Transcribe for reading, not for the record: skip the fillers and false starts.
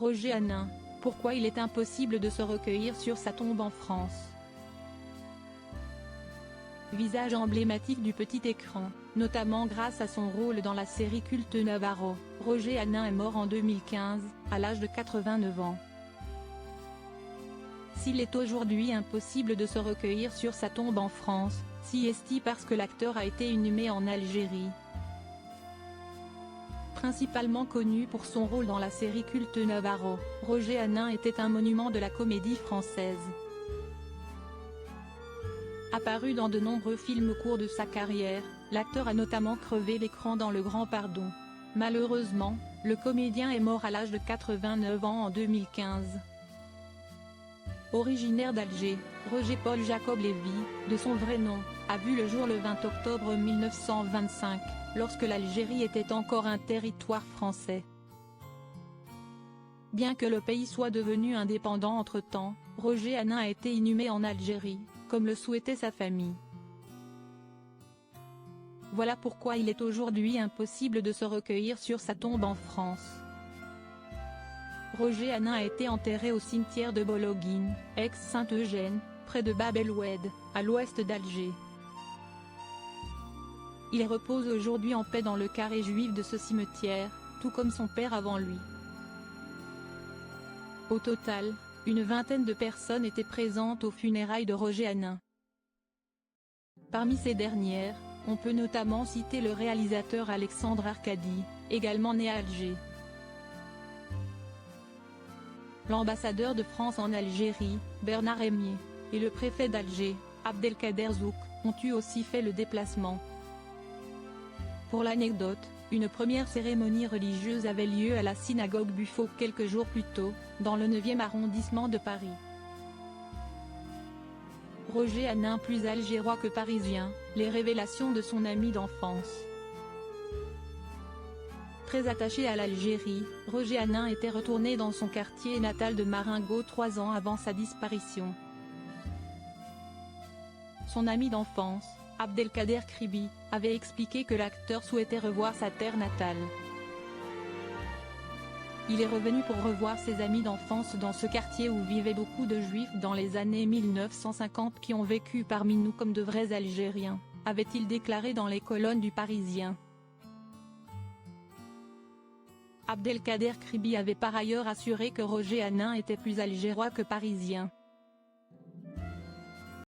Roger Hanin, pourquoi il est impossible de se recueillir sur sa tombe en France. Visage emblématique du petit écran, notamment grâce à son rôle dans la série culte Navarro, Roger Hanin est mort en 2015, à l'âge de 89 ans. S'il est aujourd'hui impossible de se recueillir sur sa tombe en France, si est-il parce que l'acteur a été inhumé en Algérie. Principalement connu pour son rôle dans la série culte Navarro, Roger Hanin était un monument de la comédie française. Apparu dans de nombreux films au cours de sa carrière, l'acteur a notamment crevé l'écran dans Le Grand Pardon. Malheureusement, le comédien est mort à l'âge de 89 ans en 2015. Originaire d'Alger, Roger Paul Jacob Lévy, de son vrai nom, a vu le jour le 20 octobre 1925, lorsque l'Algérie était encore un territoire français. Bien que le pays soit devenu indépendant entre-temps, Roger Hanin a été inhumé en Algérie, comme le souhaitait sa famille. Voilà pourquoi il est aujourd'hui impossible de se recueillir sur sa tombe en France. Roger Hanin a été enterré au cimetière de Bologhine, ex-Saint-Eugène, près de Bab el-Oued, à l'ouest d'Alger. Il repose aujourd'hui en paix dans le carré juif de ce cimetière, tout comme son père avant lui. Au total, une vingtaine de personnes étaient présentes aux funérailles de Roger Hanin. Parmi ces dernières, on peut notamment citer le réalisateur Alexandre Arcadi, également né à Alger. L'ambassadeur de France en Algérie, Bernard Emier, et le préfet d'Alger, Abdelkader Zouk, ont aussi fait le déplacement. Pour l'anecdote, une première cérémonie religieuse avait lieu à la synagogue Buffo quelques jours plus tôt, dans le 9e arrondissement de Paris. Roger Hanin plus algérois que parisien, les révélations de son ami d'enfance. Très attaché à l'Algérie, Roger Hanin était retourné dans son quartier natal de Marengo 3 ans avant sa disparition. Son ami d'enfance, Abdelkader Kribi, avait expliqué que l'acteur souhaitait revoir sa terre natale. Il est revenu pour revoir ses amis d'enfance dans ce quartier où vivaient beaucoup de Juifs dans les années 1950 qui ont vécu parmi nous comme de vrais Algériens, avait-il déclaré dans les colonnes du Parisien. Abdelkader Kribi avait par ailleurs assuré que Roger Hanin était plus algérois que parisien.